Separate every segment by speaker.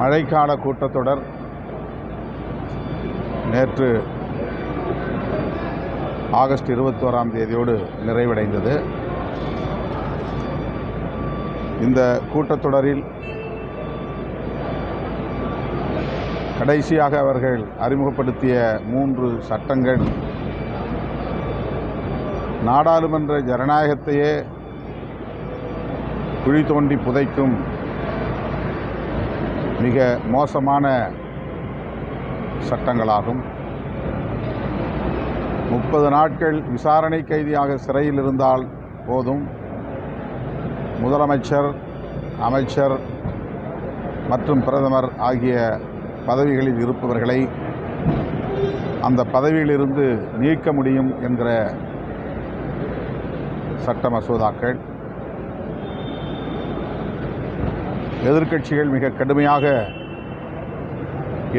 Speaker 1: மழைக்கால கூட்டத்தொடர் நேற்று ஆகஸ்ட் 21ஆம் தேதியோடு நிறைவடைந்தது. இந்த கூட்டத்தொடரில் கடைசியாக அவர்கள் அறிமுகப்படுத்திய 3 சட்டங்கள் நாடாளுமன்ற ஜனநாயகத்தையே குழி தோண்டி புதைக்கும் மிக மோசமான சட்டங்களாகும். 30 நாட்கள் விசாரணை கைதியாக சிறையில் இருந்தால் போதும் முதலமைச்சர், அமைச்சர் மற்றும் பிரதமர் ஆகிய பதவிகளில் இருப்பவர்களை அந்த பதவியிலிருந்து நீக்க முடியும் என்கிற சட்ட மசோதாக்கள். எதிர்க்கட்சிகள் மிக கடுமையாக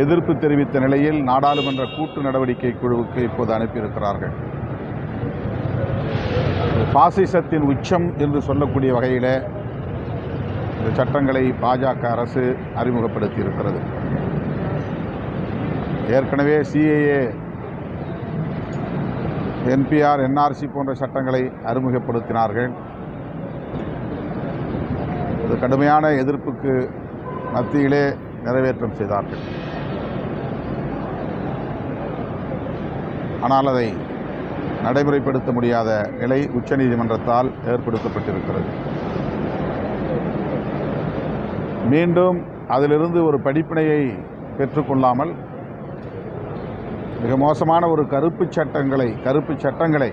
Speaker 1: எதிர்ப்பு தெரிவித்த நிலையில் நாடாளுமன்ற கூட்டு நடவடிக்கை குழுவுக்கு இப்போது அனுப்பியிருக்கிறார்கள். பாசிசத்தின் உச்சம் என்று சொல்லக்கூடிய வகையில் இந்த சட்டங்களை பாஜக அரசு அறிமுகப்படுத்தி இருக்கிறது. ஏற்கனவே சிஏஏ, என்பிஆர், என்ஆர்சி போன்ற சட்டங்களை அறிமுகப்படுத்தினார்கள். இது கடுமையான எதிர்ப்புக்கு மத்தியிலே நிறைவேற்றம் செய்தார்கள். ஆனால் அதை நடைமுறைப்படுத்த முடியாத நிலை உச்சநீதிமன்றத்தால் ஏற்படுத்தப்பட்டிருக்கிறது. மீண்டும் அதிலிருந்து ஒரு படிப்பினையை பெற்றுக்கொள்ளாமல் மிக மோசமான ஒரு கருப்பு சட்டங்களை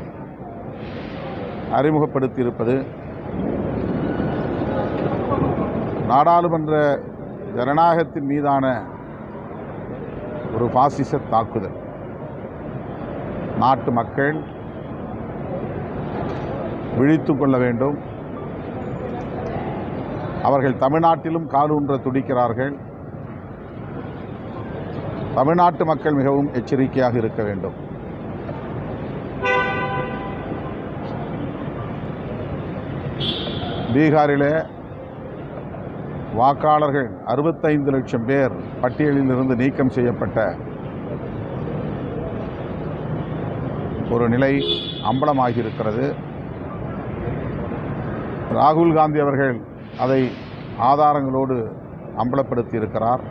Speaker 1: அறிமுகப்படுத்தியிருப்பது நாடாளுமன்ற ஜனநாயகத்தின் மீதான ஒரு பாசிச தாக்குதல். நாட்டு மக்கள் விழித்து கொள்ள வேண்டும். அவர்கள் தமிழ்நாட்டிலும் காலூன்ற துடிக்கிறார்கள். தமிழ்நாட்டு மக்கள் மிகவும் எச்சரிக்கையாக இருக்க வேண்டும். பீகாரிலே வாக்காளர்கள் 65 லட்சம் பேர் பட்டியலில் இருந்து நீக்கம் செய்யப்பட்ட ஒரு நிலை அம்பலமாகியிருக்கிறது. ராகுல் காந்தி அவர்கள் அதை ஆதாரங்களோடு அம்பலப்படுத்தியிருக்கிறார்.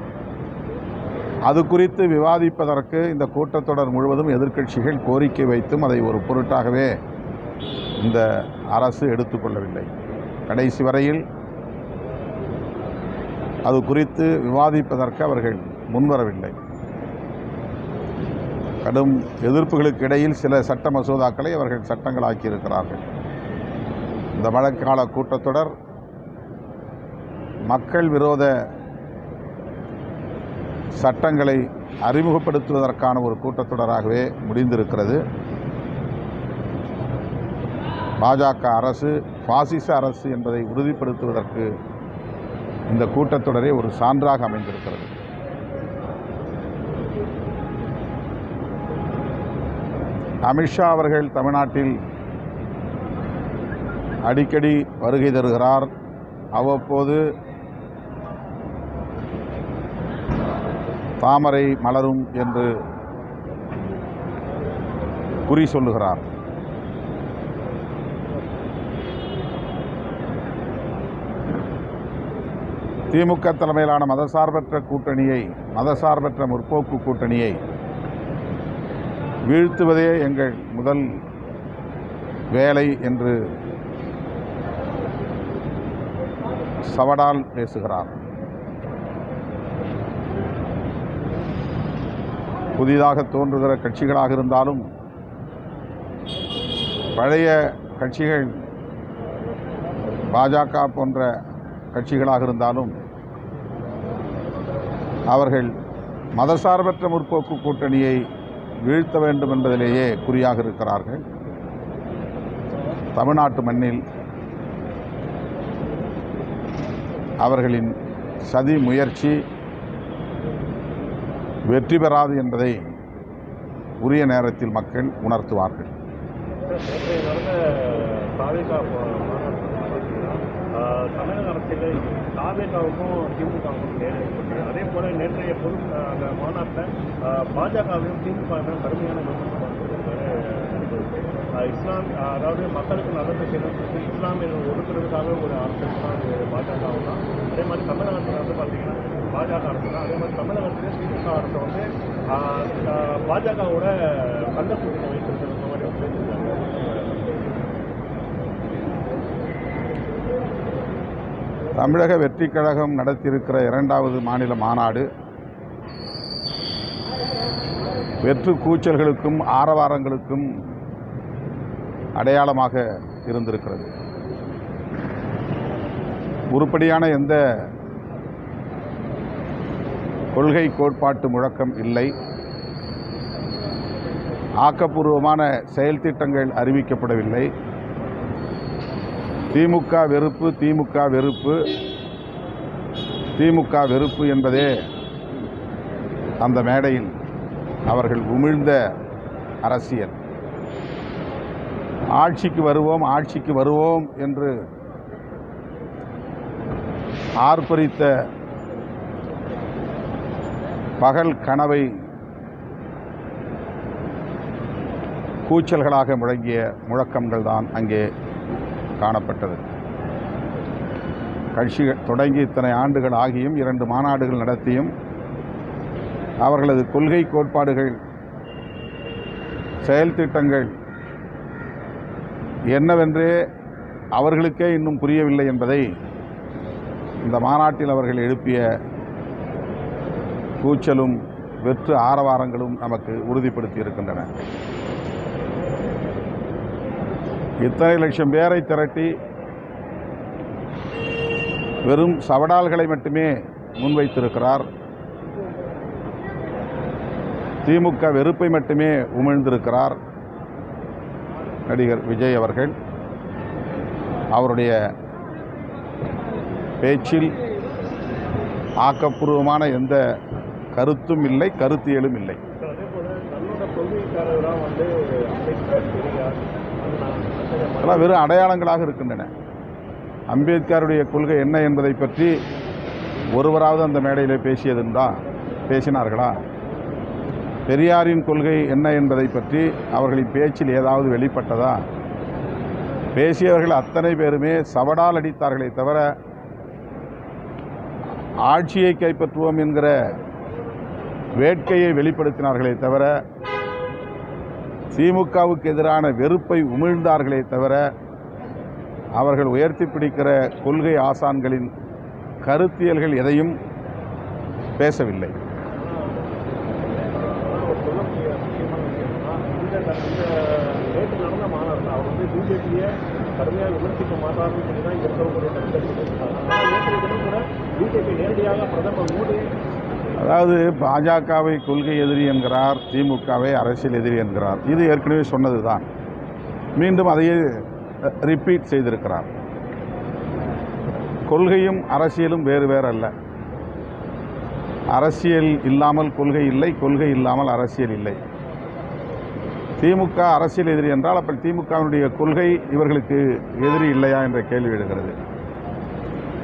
Speaker 1: அது குறித்து விவாதிப்பதற்கு இந்த கூட்டத்தொடர் முழுவதும் எதிர்க்கட்சிகள் கோரிக்கை வைத்தும் அதை ஒரு பொருட்டாகவே இந்த அரசு எடுத்துக்கொள்ளவில்லை. கடைசி வரையில் அது குறித்து விவாதிப்பதற்கு அவர்கள் முன்வரவில்லை. கடும் எதிர்ப்புகளுக்கு இடையில் சில சட்ட மசோதாக்களை அவர்கள் சட்டங்களாக்கியிருக்கிறார்கள். இந்த மழைக்கால கூட்டத்தொடர் மக்கள் விரோத சட்டங்களை அறிமுகப்படுத்துவதற்கான ஒரு கூட்டத்தொடராகவே முடிந்திருக்கிறது. பாஜக அரசு பாசிச அரசு என்பதை உறுதிப்படுத்துவதற்கு இந்த கூட்டத்தொடரே ஒரு சான்றாக அமைந்திருக்கிறது. அமித்ஷா அவர்கள் தமிழ்நாட்டில் அடிக்கடி வருகை தருகிறார். அவ்வப்போது தாமரை மலரும் என்று குறி சொல்லுகிறார். திமுக தலைமையிலான மதசார்பற்ற முற்போக்கு கூட்டணியை வீழ்த்துவதே எங்கள் முதல் வேலை என்று சவடால் பேசுகிறார். புதிதாக தோன்றுகிற கட்சிகளாக இருந்தாலும் பழைய கட்சிகள் பாஜக போன்ற கட்சிகளாக இருந்தாலும் அவர்கள் மதசார்பற்ற முற்போக்கு கூட்டணியை வீழ்த்த வேண்டும் என்பதிலேயே குறியாக இருக்கிறார்கள். தமிழ்நாட்டு மண்ணில் அவர்களின் சதி முயற்சி வெற்றி பெறாது என்பதை உரிய நேரத்தில் மக்கள் உணர்த்துவார்கள்.
Speaker 2: தமிழக அரசியல் தாவேகாவுக்கும் திமுகவுக்கும் ஏற்பட்டது. அதே போல நேற்றைய அந்த மாநாட்டில் பாஜகவையும் திமுகவையும் கடுமையான விமர்சனம் இஸ்லாம், அதாவது மக்களுக்கு நல்லது செய்யறது இஸ்லாமிய ஒடுக்கிறதுக்காக ஒரு அரசு தான் பாஜக தான். அதே மாதிரி தமிழகத்தில் வந்து பார்த்தீங்கன்னா பாஜக அரசு தான். அதே மாதிரி தமிழகத்தில் திமுக அரசு வந்து பாஜகவோட கள்ள கூட்டணி வைத்திருக்கிற மாதிரி பேசியிருக்காங்க.
Speaker 1: தமிழக வெற்றி கழகம் நடத்தியிருக்கிற 2வது மாநில மாநாடு வெற்று கூச்சல்களுக்கும் ஆரவாரங்களுக்கும் அடையாளமாக இருந்திருக்கிறது. உருப்படியான எந்த கொள்கை கோட்பாட்டு முழக்கம் இல்லை. ஆக்கப்பூர்வமான செயல் திட்டங்கள் அறிவிக்கப்படவில்லை. திமுக வெறுப்பு, திமுக வெறுப்பு, திமுக வெறுப்பு என்பதே அந்த மேடையில் அவர்கள் உமிழ்ந்த அரசியல். ஆட்சிக்கு வருவோம், ஆட்சிக்கு வருவோம் என்று ஆர்ப்பரித்த பகல் கனவை கூச்சல்களாக முழங்கிய முழக்கங்கள் தான் அங்கே காணப்பட்டது. கட்சிகள் தொடங்கி இத்தனை ஆண்டுகள் ஆகியும் 2 மாநாடுகள் நடத்தியும் அவர்களது கொள்கை கோட்பாடுகள், செயல் திட்டங்கள் என்னவென்றே அவர்களுக்கே இன்னும் புரியவில்லை என்பதை இந்த மாநாட்டில் அவர்கள் எழுப்பிய கூச்சலும் வெற்று ஆரவாரங்களும் நமக்கு உறுதிப்படுத்தி இருக்கின்றன. இத்தனை லட்சம் பேரை திரட்டி வெறும் சவடால்களை மட்டுமே முன்வைத்திருக்கிறார். திமுக வெறுப்பை மட்டுமே உமிழ்ந்திருக்கிறார் நடிகர் விஜய் அவர்கள். அவருடைய பேச்சில் ஆக்கப்பூர்வமான எந்த கருத்தும் இல்லை, கருத்தியலும் இல்லை. அதெல்லாம் வெறும் அடையாளங்களாக இருக்கின்றன. அம்பேத்கருடைய கொள்கை என்ன என்பதை பற்றி ஒருவராவது அந்த மேடையில் பேசினார்களா? பெரியாரின் கொள்கை என்ன என்பதை பற்றி அவர்களின் பேச்சில் ஏதாவது வெளிப்பட்டதா? பேசியவர்கள் அத்தனை பேருமே சவடால் அடித்தார்களே தவிர ஆட்சியை கைப்பற்றுவோம் என்கிற வேட்கையை வெளிப்படுத்தினார்களே தவிர திமுகவுக்கு எதிரான வெறுப்பை உமிழ்ந்தார்களே தவிர அவர்கள் உயர்த்தி பிடிக்கிற கொள்கை ஆசான்களின் கருத்தியல்கள் எதையும் பேசவில்லை.
Speaker 2: நேற்று நடந்த மாநாட்டில் அவர் வந்து பிஜேபியை கடுமையாக விமர்சிக்க மாட்டார்னு சொல்லி தான் இங்கே இருக்கக்கூடிய நேற்றைய தினம் கூட பிஜேபி நேரடியாக பிரதமர் மோடி,
Speaker 1: அதாவது பாஜகவை கொள்கை எதிரி என்கிறார், திமுகவை அரசியல் எதிரி என்கிறார். இது ஏற்கனவே சொன்னது தான். மீண்டும் அதையே ரிப்பீட் செய்திருக்கிறார். கொள்கையும் அரசியலும் வேறு வேறு அல்ல. அரசியல் இல்லாமல் கொள்கை இல்லை, கொள்கை இல்லாமல் அரசியல் இல்லை. திமுக அரசியல் எதிரி என்றால் அப்போ திமுகவினுடைய கொள்கை இவர்களுக்கு எதிரி இல்லையா என்ற கேள்வி எழுகிறது.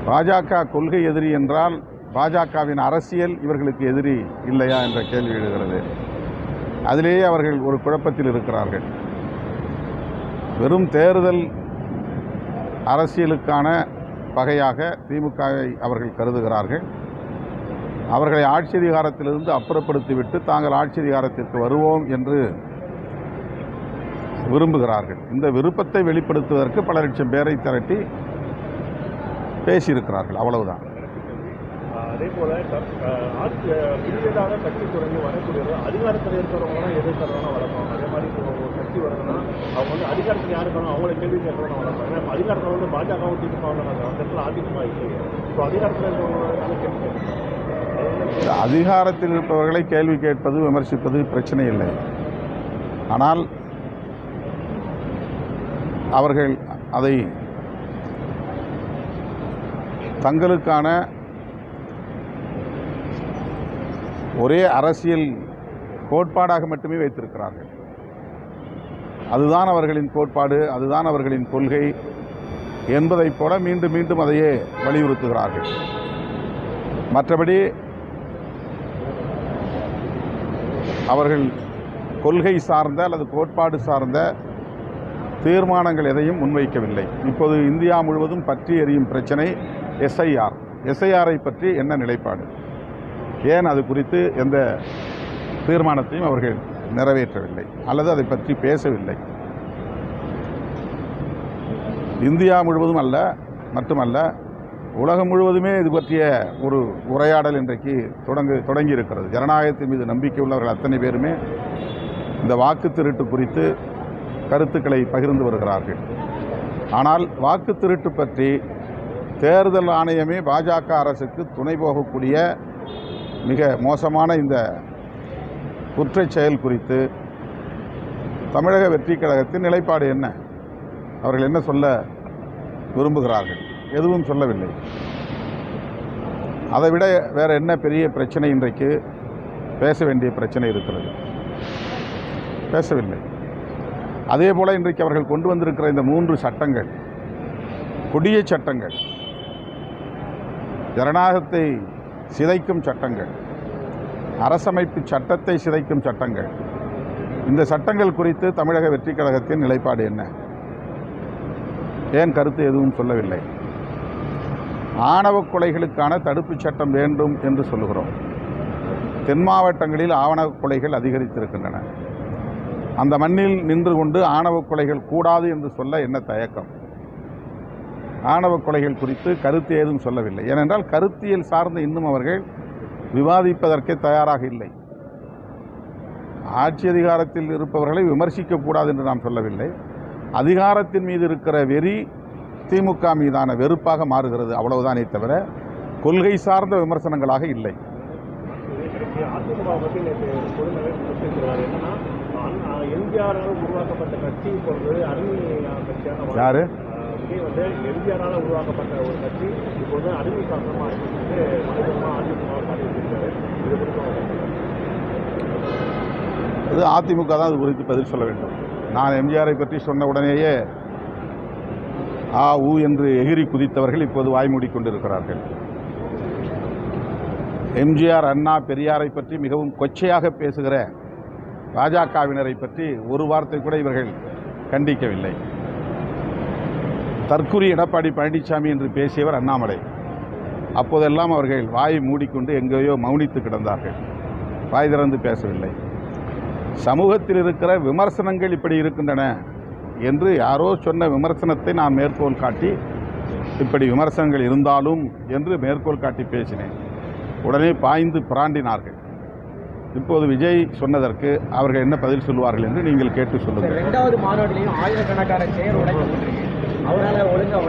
Speaker 1: பாஜக கொள்கை எதிரி என்றால் பாஜகவின் அரசியல் இவர்களுக்கு எதிரி இல்லையா என்ற கேள்வி எழுகிறது. அதிலேயே அவர்கள் ஒரு குழப்பத்தில் இருக்கிறார்கள். வெறும் தேர்தல் அரசியலுக்கான பகையாக திமுகவை அவர்கள் கருதுகிறார்கள். அவர்களை ஆட்சி அதிகாரத்திலிருந்து அப்புறப்படுத்திவிட்டு தாங்கள் ஆட்சி அதிகாரத்திற்கு வருவோம் என்று விரும்புகிறார்கள். இந்த விருப்பத்தை வெளிப்படுத்துவதற்கு பல லட்சம் பேரை திரட்டி பேசியிருக்கிறார்கள், அவ்வளவுதான்.
Speaker 2: அதே போல புதியதாக கட்சி தொடங்கி வரக்கூடியது அதிகாரத்தில் இருக்கிறவங்களாம் எதிர்க்கிறவங்க வளர்ப்பாங்க. அதே மாதிரி இப்போ ஒரு கட்சி வருதுன்னா அவங்க வந்து அதிகாரத்தில் யார் இருக்காங்க அவங்கள கேள்வி கேட்கறவங்க வளர்ப்பாங்க. இப்போ அதிகாரத்தில் வந்து பாஜகவும் திமுகவும் அந்த இடத்துல அதிமுக இல்லை. ஸோ அதிகாரத்தில் இருக்கிறவங்க கேள்வி
Speaker 1: அதிகாரத்தில் இருப்பவர்களை கேள்வி கேட்பது, விமர்சிப்பது பிரச்சனை இல்லை. ஆனால் அவர்கள் அதை தங்களுக்கான ஒரே அரசியல் கோட்பாடாக மட்டுமே வைத்திருக்கிறார்கள். அதுதான் அவர்களின் கோட்பாடு, அதுதான் அவர்களின் கொள்கை, என்பதைப் போல மீண்டும் மீண்டும் அதையே வலியுறுத்துகிறார்கள். மற்றபடி அவர்கள் கொள்கை சார்ந்த அல்லது கோட்பாடு சார்ந்த தீர்மானங்கள் எதையும் முன்வைக்கவில்லை. இப்போது இந்தியா முழுவதும் பற்றி எரியும் பிரச்சனை எஸ்ஐஆரை பற்றி என்ன நிலைப்பாடு, ஏன் அது குறித்து எந்த தீர்மானத்தையும் அவர்கள் நிறைவேற்றவில்லை அல்லது அதை பற்றி பேசவில்லை. இந்தியா முழுவதும் மட்டுமல்ல, உலகம் முழுவதுமே இது பற்றிய ஒரு உரையாடல் இன்றைக்கு தொடங்கி இருக்கிறது. ஜனநாயகத்தின் மீது நம்பிக்கை உள்ளவர்கள் அத்தனை பேருமே இந்த வாக்கு திருட்டு குறித்து கருத்துக்களை பகிர்ந்து வருகிறார்கள். ஆனால் வாக்கு திருட்டு பற்றி தேர்தல் ஆணையமே பாஜக அரசுக்கு துணை போகக்கூடிய மிக மோசமான இந்த குற்றச் செயல் குறித்து தமிழக வெற்றிக் கழகத்தின் நிலைப்பாடு என்ன? அவர்கள் என்ன சொல்ல விரும்புகிறார்கள்? எதுவும் சொல்லவில்லை. அதைவிட வேறு என்ன பெரிய பிரச்சனை இன்றைக்கு பேச வேண்டிய பிரச்சனை இருக்கிறது? பேசவில்லை. அதே போல் இன்றைக்கு அவர்கள் கொண்டு வந்திருக்கிற இந்த 3 சட்டங்கள் கொடிய சட்டங்கள், ஜனநாயகத்தை சிதைக்கும் சட்டங்கள், அரசமைப்பு சட்டத்தை சிதைக்கும் சட்டங்கள். இந்த சட்டங்கள் குறித்து தமிழக வெற்றிக் கழகத்தின் நிலைப்பாடு என்ன? ஏன் கருத்து எதுவும் சொல்லவில்லை? ஆணவ கொலைகளுக்கான தடுப்புச் சட்டம் வேண்டும் என்று சொல்லுகிறோம். தென் மாவட்டங்களில் ஆணவ கொலைகள் அதிகரித்திருக்கின்றன. அந்த மண்ணில் நின்று கொண்டு ஆணவ கொலைகள் கூடாது என்று சொல்ல என்ன தயக்கம்? ஆணவ கொலைகள் குறித்து கருத்து ஏதும் சொல்லவில்லை. ஏனென்றால் கருத்தியல் சார்ந்து இன்னும் அவர்கள் விவாதிப்பதற்கே தயாராக இல்லை. ஆட்சி அதிகாரத்தில் இருப்பவர்களை விமர்சிக்கக்கூடாது என்று நாம் சொல்லவில்லை. அதிகாரத்தின் மீது இருக்கிற வெறி திமுக மீதான வெறுப்பாக மாறுகிறது, அவ்வளவுதானே தவிர கொள்கை சார்ந்த விமர்சனங்களாக இல்லை. யாரு?
Speaker 2: எம்ஜிஆரால் உருவாக்கப்பட்ட ஒரு கட்சி இப்பொழுது அடிமை சாசனமாக
Speaker 1: அது அதிமுக தான் அது குறித்து பதில் சொல்ல வேண்டும். நான் எம்ஜிஆரை பற்றி சொன்ன உடனேயே ஊ என்று எகிரி குதித்தவர்கள் இப்போது வாய்மூடி கொண்டிருக்கிறார்கள். எம்ஜிஆர், அண்ணா, பெரியாரை பற்றி மிகவும் கொச்சையாக பேசுகிற பாஜகவினரை பற்றி ஒரு வார்த்தை கூட இவர்கள் கண்டிக்கவில்லை. தற்குறி எடப்பாடி பழனிசாமி என்று பேசியவர் அண்ணாமலை. அப்போதெல்லாம் அவர்கள் வாய் மூடிக்கொண்டு எங்கேயோ மௌனித்து கிடந்தார்கள், வாய் திறந்து பேசவில்லை. சமூகத்தில் இருக்கிற விமர்சனங்கள் இப்படி இருக்கின்றன என்று யாரோ சொன்ன விமர்சனத்தை நான் மேற்கோள் காட்டி இப்படி விமர்சனங்கள் இருந்தாலும் என்று மேற்கோள் காட்டி பேசினேன். உடனே பாய்ந்து பிராண்டினார்கள். இப்போது விஜய் சொன்னதற்கு அவர்கள் என்ன பதில் சொல்லுவார்கள் என்று நீங்கள் கேட்டு சொல்லுங்கள்.
Speaker 3: 2வது மாநாட்டிலையும் ஆயிரக்கணக்கான சேர் உடைக்கப்பட்டிருக்கு. அவரால் ஒழுங்காக